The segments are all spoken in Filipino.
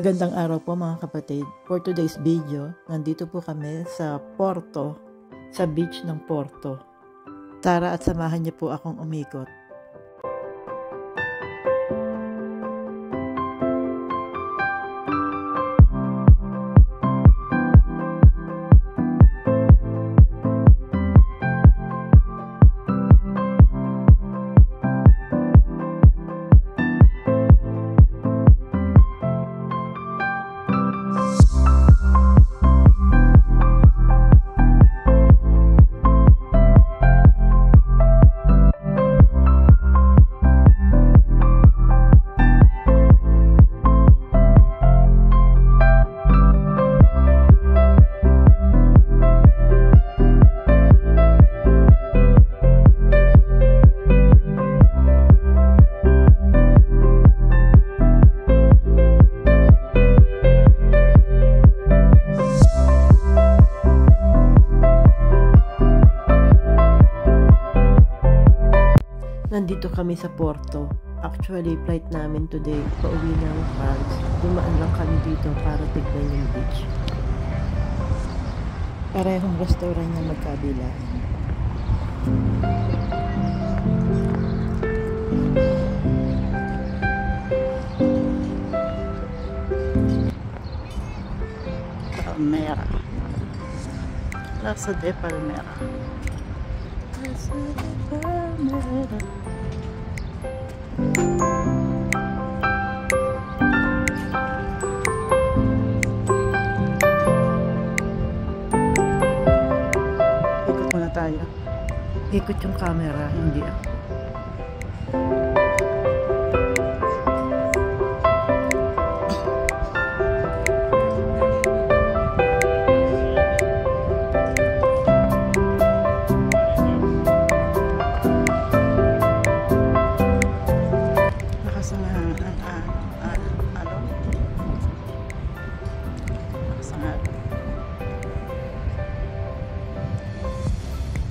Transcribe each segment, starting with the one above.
Magandang araw po mga kapatid. For today's video, nandito po kami sa Porto, sa beach ng Porto. Tara at samahan niyo po akong umikot. Nandito kami sa Porto. Actually, flight namin today, pauwi ng France. Dumaan lang kami dito para tignan yung beach. Parehong restaurant yung magkabila. Palmera. Plaza de Palmera. Plaza de Palmera. Ikot muna tayo. Ikot yung camera, hindi ako.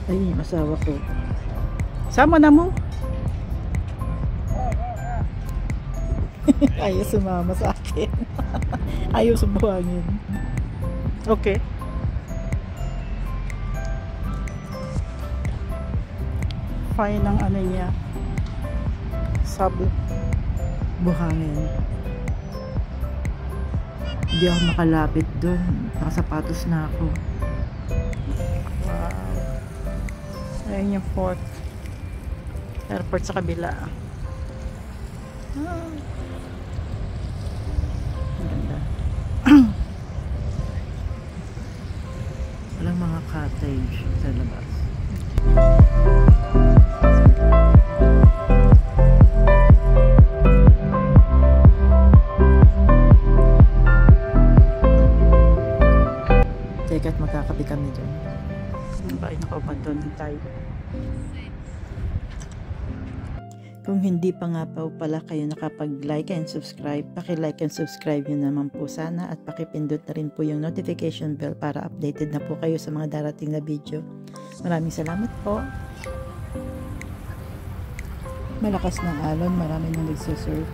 Ayun yung asawa ko. Sama na mo. Ayaw sumama sa akin. Ayaw sumuhangin. Okay. Fine ang ano niya. Sabi. Buhangin. Hindi ako makalapit doon. Nakasapatos na ako. Ayun yung port. Airport sa kabila. Maganda. Walang mga cottage sa labas. Teka't magkakabi kami doon. Bakit nakaupan doon tayo? Kung hindi pa nga po pala kayo nakapag-like and subscribe, paki-like and subscribe nyo naman po sana at pakipindot na rin po yung notification bell para updated na po kayo sa mga darating na video. Maraming salamat po. Malakas ng alon, marami nang nagsusurf.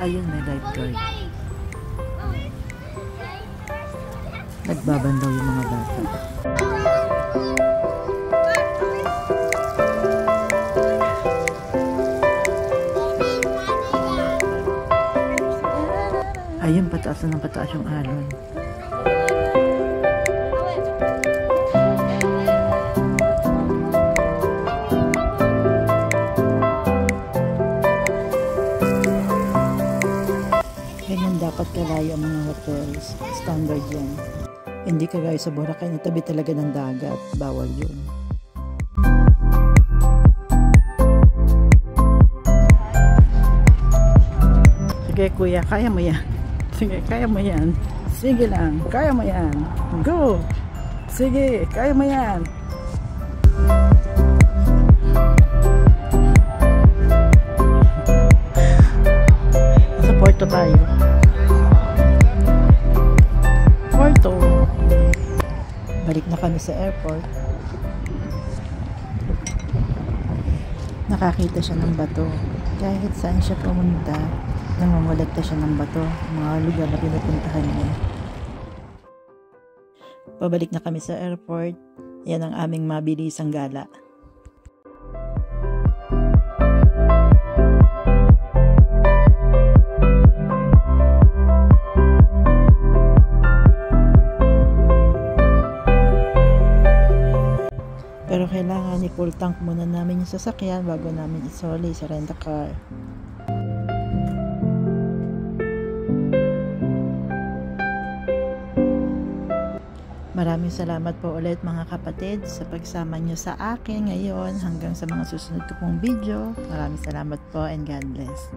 Ayun, may lifeguard. Nagbabandaw yung mga bata. Ayun, pataas na ng pataas yung alon. Ganyan dapat kalayo ang mga hotels. Standard yan. Hindi kagaya sa Boracay na tabi talaga ng dagat. Bawal yun. Sige kuya, kaya mo yan. Sige, kaya mo yan. Sige lang, kaya mo yan. Go! Sige, kaya mo yan. Sa Porto tayo. Porto. Balik na kami sa airport. Nakakita siya ng bato. Kahit saan siya pumunta, Nangongolekta siya ng bato, mga lugar na pinupuntahan niya. Pabalik na kami sa airport. Yan ang aming mabilisang gala. Pero kailangan i-full tank muna namin yung sasakyan bago namin isoli sa rent-a-car. Maraming salamat po ulit mga kapatid sa pagsama nyo sa akin ngayon hanggang sa mga susunod ko pong video. Maraming salamat po and God bless.